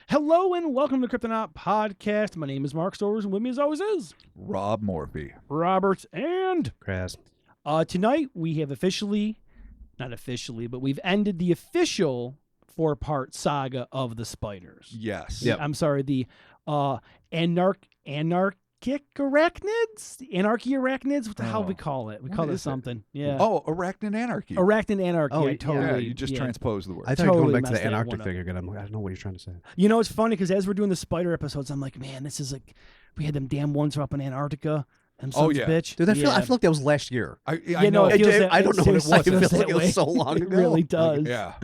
Hello and welcome to Cryptonaut Podcast. My name is Mark Storrs, and with me as always is Rob Morphy. Robert. And Crass. Tonight we have we've ended the official 4-part saga of the spiders. Yes. Yep. I'm sorry, the anarchic arachnids? Anarchy arachnids? What the hell we call it? We call it something. Yeah. Oh, arachnid anarchy. Arachnid anarchy. Oh, I yeah, totally. Yeah, you just transposed the word. I thought Totally going back to messed the that Antarctic one up. thing again. I'm like, I don't know what you're trying to say. You know, it's funny because as we're doing the spider episodes, I'm like, man, this is like, we had them damn ones up in Antarctica. Them sons of bitch. Dude, I feel like that was last year. I know. know. It feels that- I don't know what it was. seriously It feels feels like that it was way. so long It ago. really does. Yeah.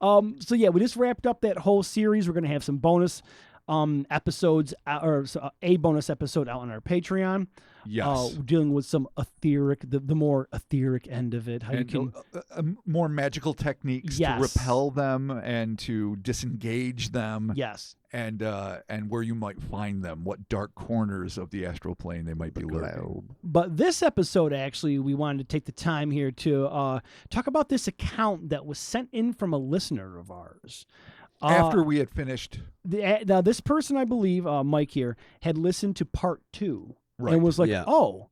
So yeah, we just wrapped up that whole series. We're gonna have some bonus episodes, a bonus episode out on our Patreon. Yes. Dealing with some etheric, the more etheric end of it. How you And can, more magical techniques Yes. to repel them and to disengage them. yes. And where you might find them, what dark corners of the astral plane they might be lurking. But this episode, actually, we wanted to take the time here to talk about this account that was sent in from a listener of ours. After we had finished. Now, this person, I believe, Mike here, had listened to part 2 Right. and was like, Yeah. oh,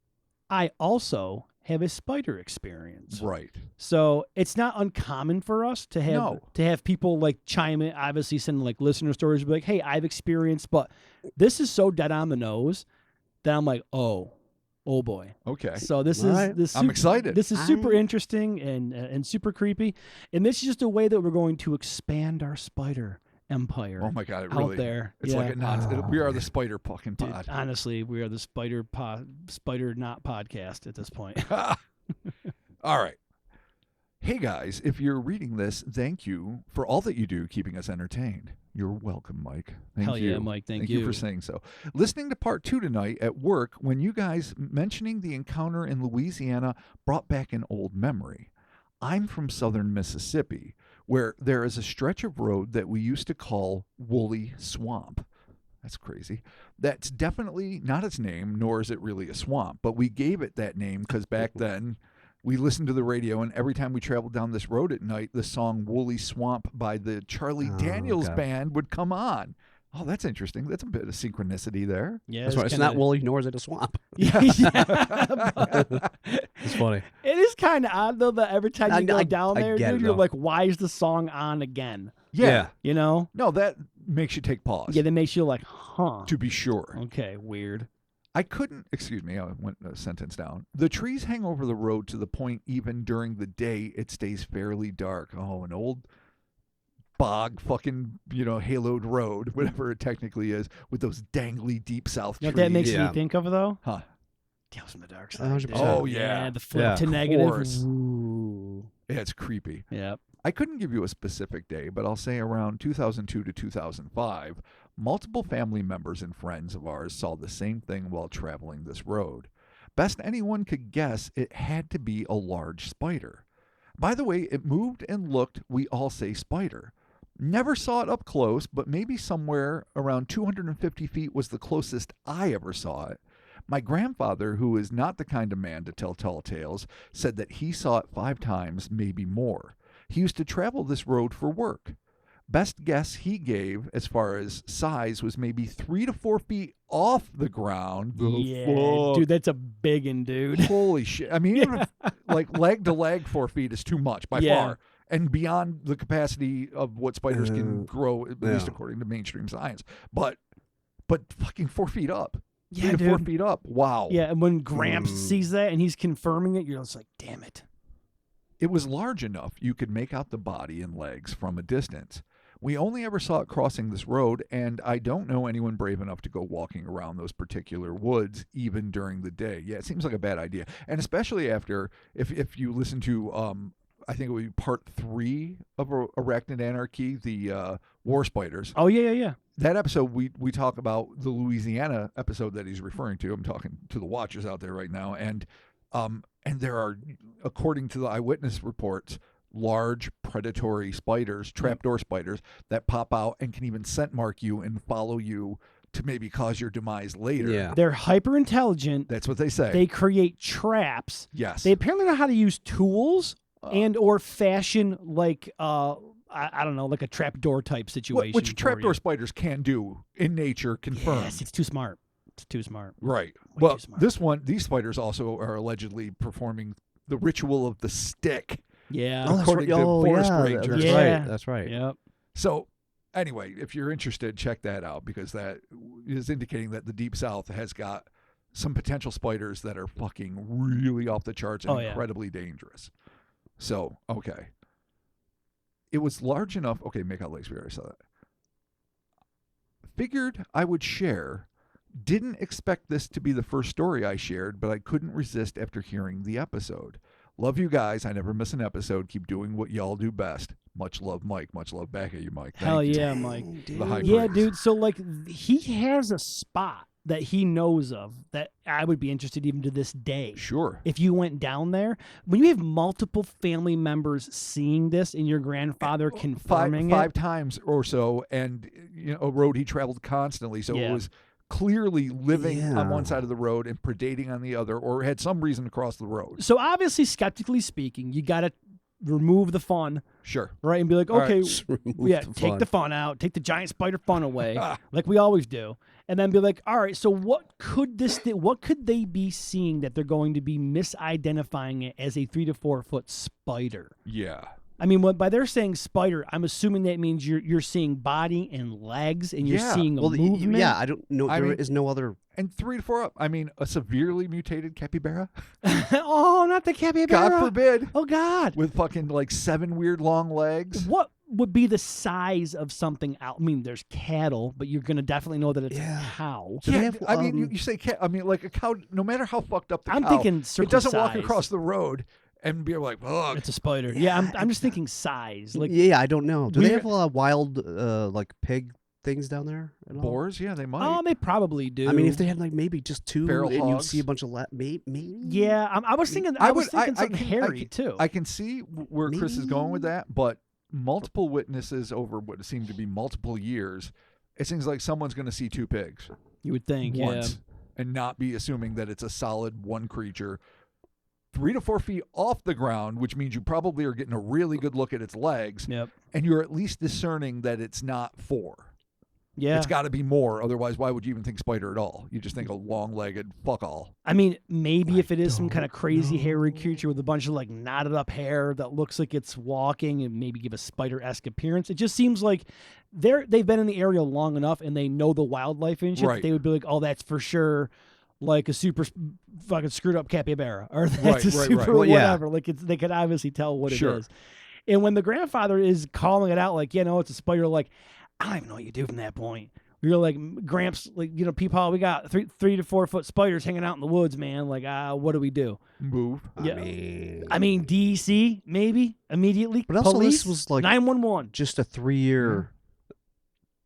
I also have a spider experience. Right. So it's not uncommon for us to have people like chime in, obviously send like listener stories, be like, hey, I've experienced, but this is so dead on the nose that I'm like, oh boy. Okay. So this All is right. this. I'm excited. This is super interesting and super creepy, and this is just a way that we're going to expand our spider empire. Oh my God! It out really. there. It's like a nonsense. We are the spider fucking Dude, pod. honestly, we are the spider not podcast at this point. All right. Hey guys, if you're reading this, thank you for all that you do keeping us entertained. You're welcome, Mike. Thank Hell you. yeah, Mike. Thank you for saying so. Listening to part 2 tonight at work when you guys mentioning the encounter in Louisiana brought back an old memory. I'm from southern Mississippi, where there is a stretch of road that we used to call Woolly Swamp. That's crazy. That's definitely not its name, nor is it really a swamp, but we gave it that name because back then we listened to the radio, and every time we traveled down this road at night, the song Woolly Swamp by the Charlie Daniels okay. Band would come on. Oh, that's interesting. That's a bit of synchronicity there. Yeah, That's right. It's not woolly, nor is it a swamp. Yeah, It's funny. it is kind of odd though that every time you go down there, get dude, it, you're though. like, why is the song on again? Yeah. You know? No, that makes you take pause. Yeah, that makes you like, huh? To be sure. Okay, weird. I couldn't, excuse me, I went a sentence down. The trees hang over the road to the point even during the day it stays fairly dark. Oh, an old bog fucking, haloed road, whatever it technically is, with those dangly deep south You know trees. what that makes Yeah. me think of though? Huh. Tales from the Dark Side. 100%. dude. Oh, yeah. The flip Yeah. to Of negative. course. Ooh. Yeah, it's creepy. Yep. I couldn't give you a specific day, but I'll say around 2002 to 2005, multiple family members and friends of ours saw the same thing while traveling this road. Best anyone could guess, it had to be a large spider. By the way, it moved and looked, we all say spider. Never saw it up close, but maybe somewhere around 250 feet was the closest I ever saw it. My grandfather, who is not the kind of man to tell tall tales, said that he saw it 5 times, maybe more. He used to travel this road for work. Best guess he gave as far as size was maybe 3 to 4 feet off the ground. Yeah, dude, that's a biggin', dude. Holy shit. I mean, even if, like leg to leg 4 feet is too much by far. And beyond the capacity of what spiders can grow, at least according to mainstream science. But fucking 4 feet up. Yeah, 3 to 4 dude. feet up. Wow. Yeah, and when Gramps sees that and he's confirming it, you're just like, damn it. It was large enough you could make out the body and legs from a distance. We only ever saw it crossing this road, and I don't know anyone brave enough to go walking around those particular woods even during the day. Yeah, it seems like a bad idea. And especially after, if you listen to, I think it would be part 3 of Arachnid Anarchy, the war spiders. Oh, yeah. That episode, we talk about the Louisiana episode that he's referring to. I'm talking to the watchers out there right now. And there are, according to the eyewitness reports, large predatory spiders, trapdoor spiders, that pop out and can even scent mark you and follow you to maybe cause your demise later. Yeah. They're hyper intelligent. That's what they say. They create traps. Yes. They apparently know how to use tools and or fashion like I don't know, like a trapdoor type situation. Which for trapdoor you. spiders can do in nature, confirmed. Yes, it's too smart. It's too smart. Right. Way Well, too smart. these spiders also are allegedly performing the ritual of the stick. Yeah. Oh, that's according right. to Oh, forest yeah, rangers. That's Yeah. right. That's right. Yep. So, anyway, if you're interested, check that out because that is indicating that the Deep South has got some potential spiders that are fucking really off the charts and Oh, yeah. incredibly dangerous. So, okay. It was large enough. Okay, make out Lake Superior. I saw that. Figured I would share. Didn't expect this to be the first story I shared, but I couldn't resist after hearing the episode. Love you guys. I never miss an episode. Keep doing what y'all do best. Much love, Mike. Much love back at you, Mike. Thank Hell you. yeah, Mike. The high Yeah, praise. dude. So like he has a spot that he knows of that I would be interested even to this day. Sure. If you went down there, when you have multiple family members seeing this and your grandfather confirming five it, times or so, and a road he traveled constantly, so Yeah. it was clearly living on Yeah. one side of the road and predating on the other, or had some reason to cross the road. so obviously, skeptically speaking, you got to remove the fun, Sure. right? And be like, All right. okay, Just remove yeah, the take fun. the fun out, take the giant spider fun away, like we always do, and then be like, all right, so what could they be seeing that they're going to be misidentifying it as a 3 to 4 foot spider? Yeah. I mean, by they're saying spider, I'm assuming that means you're seeing body and legs, and you're Yeah. seeing a Well, movement. yeah, I don't know. I There mean- is no other. And 3 to 4 up. I mean, a severely mutated capybara. Oh, not the capybara. God forbid. Oh God. With fucking like 7 weird long legs. What would be the size of something out? I mean, there's cattle, but you're gonna definitely know that it's Yeah. a cow. Do they Yeah, have, I mean, you say cat. I mean, like a cow. No matter how fucked up the I'm cow, thinking it circle doesn't walk size. across the road and be like, "Ugh." It's a spider. Yeah, I'm just thinking size. Like yeah, I don't know. Do they we're- have wild like pig things down there? At all? Boars, yeah, they might. oh, they probably do. I mean, if they had like maybe just 2, Feral and you hogs. see a bunch of maybe. yeah, I was thinking. I was thinking something can- hairy too. I can see where Chris is going with that, but multiple witnesses over what seemed to be multiple years, it seems like someone's going to see 2 pigs you would think. once and not be assuming that it's a solid one creature 3 to 4 feet off the ground, which means you probably are getting a really good look at its legs, Yeah. Yep. and you're at least discerning that it's not 4. Yeah. It's got to be more. Otherwise, why would you even think spider at all? You just think a long-legged fuck all. I mean, maybe if it is some don't kind of crazy know. hairy creature with a bunch of like knotted up hair that looks like it's walking and maybe give a spider-esque appearance. It just seems like they've been in the area long enough and they know the wildlife and shit. Right. They would be like, oh, that's for sure like a super fucking screwed up capybara or that's Right, a right, super right. Well, yeah. whatever. Like they could obviously tell what Sure. it is. And when the grandfather is calling it out, like, it's a spider, like, I don't even know what you do from that point. You're like, Gramps, like, Peepaw, we got 3 to 4 foot spiders hanging out in the woods, man. Like, what do we do? Move. Yeah. I I mean, DEC, maybe, immediately. But also Police, this was like 911. just a 3-year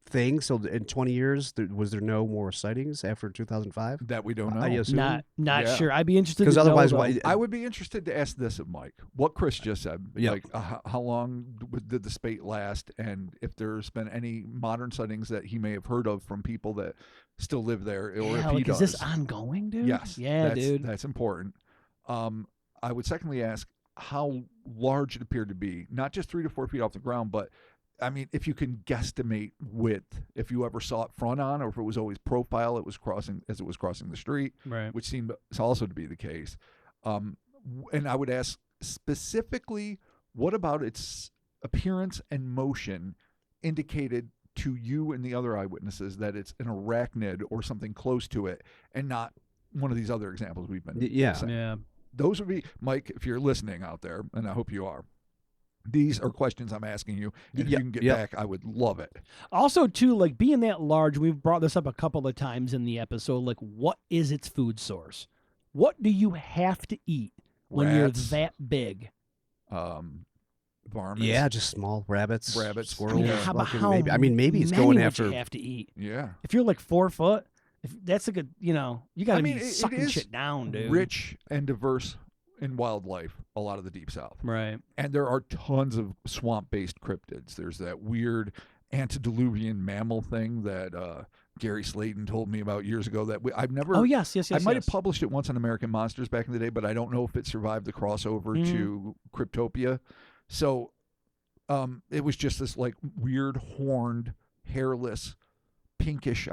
thing. So in 20 years, was there no more sightings after 2005? That we don't know. I assume. Not Yeah. sure. I'd be interested Because to otherwise, know, why? though. I would be interested to ask this of Mike. What Chris just said. Yep. Like, how long did the spate last? And if there's been any modern sightings that he may have heard of from people that still live there, or Yeah, if like, he is does. this ongoing, dude? Yes. Yeah, dude. That's important. I would secondly ask how large it appeared to be. Not just 3 to 4 feet off the ground, but I mean, if you can guesstimate width, if you ever saw it front on, or if it was always profile, it was crossing the street, Right. which seemed also to be the case. And I would ask specifically, what about its appearance and motion indicated to you and the other eyewitnesses that it's an arachnid or something close to it, and not one of these other examples we've been Yeah. saying? Yeah. Those would be, Mike, if you're listening out there, and I hope you are. These are questions I'm asking you. And if you Yep, can get yep. back, I would love it. Also, too, like being that large, we've brought this up a couple of times in the episode. Like, what is its food source? What do you have to eat when Rats. you're that big? Varmints. Yeah, just small rabbits, Rabbits. squirrels. Yeah. How about fucking how maybe. I mean, maybe it's many going would after. you have to eat? Yeah. If you're like 4 foot, if that's like you got to I mean, be it sucking is shit down, dude. Rich and diverse in wildlife, a lot of the Deep South. Right. And there are tons of swamp-based cryptids. There's that weird antediluvian mammal thing that Gary Slayton told me about years ago that I've never... Oh, yes. I might have published it once on American Monsters back in the day, but I don't know if it survived the crossover Mm. to Cryptopia. So it was just this like weird horned, hairless, pinkish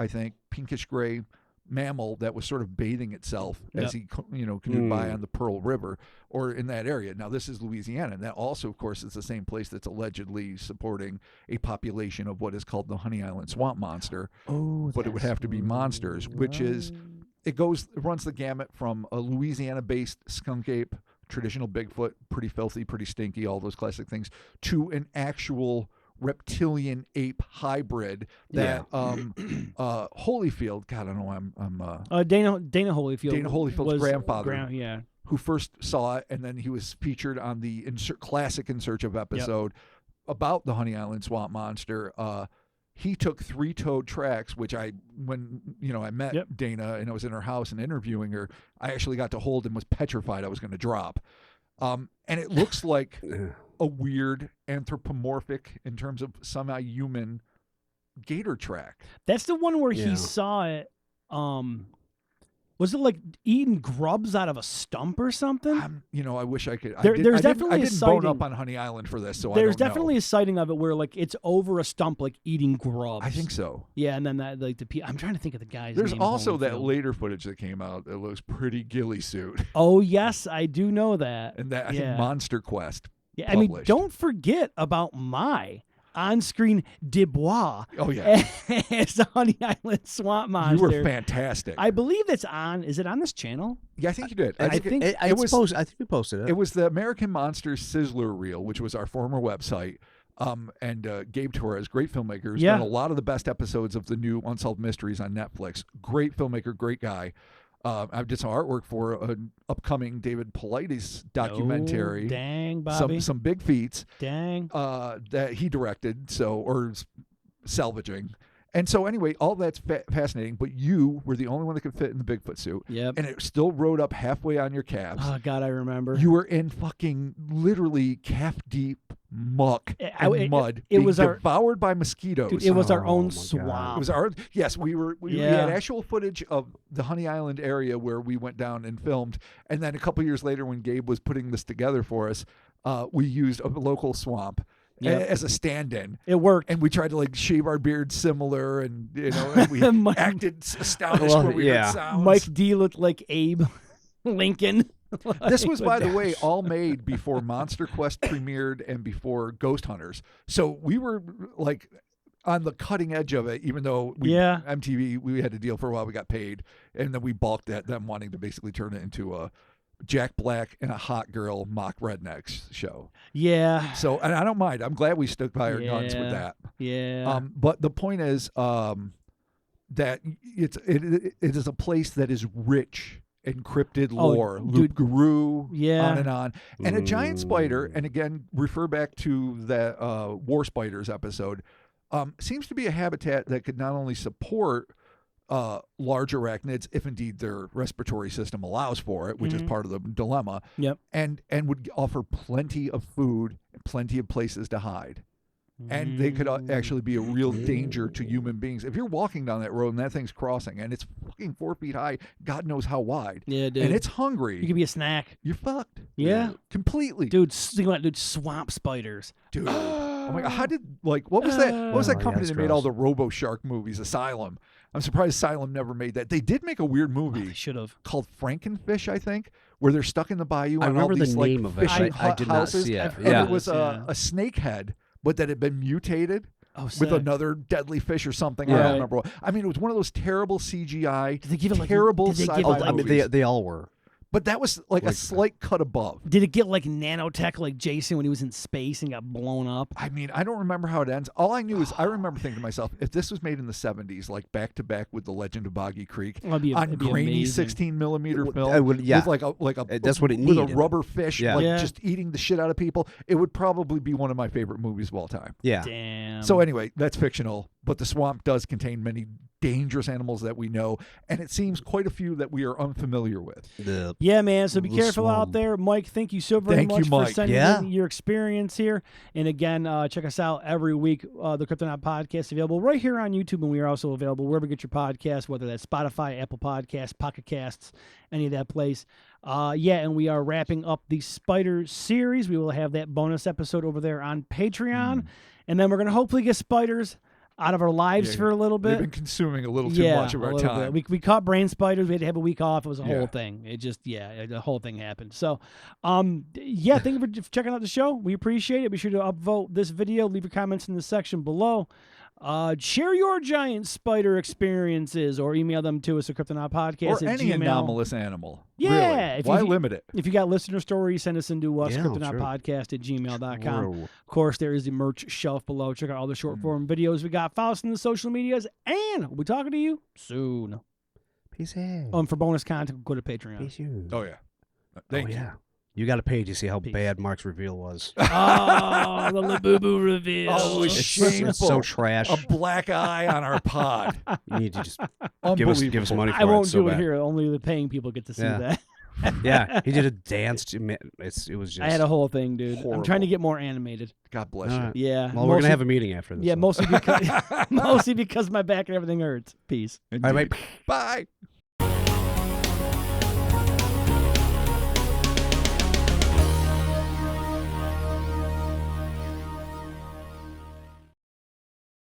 gray mammal that was sort of bathing itself as he canoed by on the Pearl River or in that area. Now this is Louisiana, and that also, of course, is the same place that's allegedly supporting a population of what is called the Honey Island swamp monster. But it would have to be monsters, which is it runs the gamut from a Louisiana-based skunk ape, traditional Bigfoot, pretty filthy, pretty stinky, all those classic things, to an actual reptilian ape hybrid that Holyfield, God, I don't know, I'm Dana Holyfield. Dana Holyfield's grandfather, yeah, who first saw it, and then he was featured on the classic In Search of episode about the Honey Island swamp monster. He took 3-toed tracks, which when I met Dana and I was in her house and interviewing her, I actually got to hold and was petrified I was going to drop. And it looks like a weird anthropomorphic, in terms of semi-human, gator track. That's the one where he saw it. Was it like eating grubs out of a stump or something? I wish I could. There's definitely I a didn't sighting. bone up on Honey Island for this, so there's I don't definitely know. a sighting of it where like it's over a stump, like eating grubs. I think so. Yeah, and then that like I'm trying to think of the guy's There's name. also that Holyfield. later footage that came out that looks pretty ghillie suit. Oh yes, I do know that. And that I think Monster Quest. Yeah, I mean, published. don't forget about my on-screen Dubois. Oh yeah, as the Honey Island swamp monster. you were fantastic. I believe it's on. Is it on this channel? Yeah, I think you did. I think I think we posted it. It was the American Monsters Sizzler Reel, which was our former website. And Gabe Torres, great filmmaker, who's done a lot of the best episodes of the new Unsolved Mysteries on Netflix. Great filmmaker, great guy. I did some artwork for an upcoming David Paulides documentary. Oh, dang, Bobby. Some big feats. Dang. That he directed, or salvaging. And so anyway, all that's fascinating, but you were the only one that could fit in the Bigfoot suit. Yep. And it still rode up halfway on your calves. Oh, God, I remember. You were in fucking literally calf-deep muck and mud. It was devoured by mosquitoes. Dude, it was our own my swamp. God. It was our yes. We had actual footage of the Honey Island area where we went down and filmed, and then a couple years later, when Gabe was putting this together for us, we used a local swamp as a stand-in. It worked, and we tried to like shave our beards similar, and and we acted astonished when we heard sounds. Mike D looked like Abe Lincoln. This was, by the way, all made before Monster Quest premiered and before Ghost Hunters. So we were like on the cutting edge of it, even though MTV, we had a deal for a while, we got paid, and then we balked at them wanting to basically turn it into a Jack Black and a hot girl mock rednecks show. Yeah. So, and I don't mind. I'm glad we stuck by our guns with that. Yeah. But the point is that it is a place that is rich encrypted lore, Loop Guru, on and on. And a giant spider, and again, refer back to that War Spiders episode, seems to be a habitat that could not only support large arachnids, if indeed their respiratory system allows for it, which is part of the dilemma, and would offer plenty of food and plenty of places to hide. And they could actually be a real danger to human beings. If you're walking down that road and that thing's crossing and it's fucking 4 feet high, God knows how wide. Yeah, dude. And it's hungry. You could be a snack. You're fucked. Yeah. Completely. Dude, think about it, dude, swamp spiders. Dude. Oh my God. How did, what was that? What was that company that made all the Robo Shark movies? Asylum. I'm surprised Asylum never made that. They did make a weird movie. They should have. Called Frankenfish, I think, where they're stuck in the bayou on all remember these the like name of it. fishing I did not houses. see it. And it was a snake head, but that had been mutated with another deadly fish or something. I don't remember what. I mean, it was one of those terrible CGI, did they give it terrible like, sci-fi movies. They all were. But that was like a slight cut above. Did it get like nanotech like Jason when he was in space and got blown up? I mean, I don't remember how it ends. All I knew is I remember thinking to myself, if this was made in the 70s, like back to back with The Legend of Boggy Creek, on grainy 16 millimeter film, with like a that's what it with needed. a rubber fish, just eating the shit out of people, it would probably be one of my favorite movies of all time. Yeah. Damn. So anyway, that's fictional, but the swamp does contain many dangerous animals that we know, and it seems quite a few that we are unfamiliar with. Yeah, man. So be Little careful out swarm. there. Mike, thank you so very Thank you, much for Mike. sending Yeah. in your experience here. And again, check us out every week. The Cryptonaut podcast available right here on YouTube, and we are also available wherever you get your podcasts, whether that's Spotify, Apple Podcasts, Pocket Casts, any of that place. And we are wrapping up the Spider series. We will have that bonus episode over there on Patreon. And then we're going to hopefully get spiders out of our lives Yeah, for a little They've bit. been consuming a little too much of a our little time. bit. We caught brain spiders. We had to have a week off. It was a Yeah. whole thing. It just, the whole thing happened. So, thank you for checking out the show. We appreciate it. Be sure to upvote this video. Leave your comments in the section below. Share your giant spider experiences or email them to us at cryptonautpodcast Or at any Gmail. anomalous animal. Yeah, Really. if Why you- limit it? If you got listener stories, send us into us, Yeah, cryptonautpodcast at gmail.com. True. Of course, there is the merch shelf below. Check out all the short form videos we got. Follow us on the social medias, and we'll be talking to you soon. Peace out. For bonus content, go to Patreon. Peace out. Oh, yeah. Thank you. Yeah. You got a page. You see how Peace. bad Mark's reveal was. Oh, the Labubu reveal. Oh, It's shameful. so trash. A black eye on our pod. You need to just Unbelievable. give us money for I won't it. So do it bad. here. Only the paying people get to see Yeah. that. Yeah, he did a dance. It was just. I had a whole thing, dude. I'm trying to Horrible. get more animated. God bless All you. right. Yeah. Well, we're gonna have a meeting after this. Yeah, so. mostly because my back and everything hurts. Peace. Indeed. right. Bye.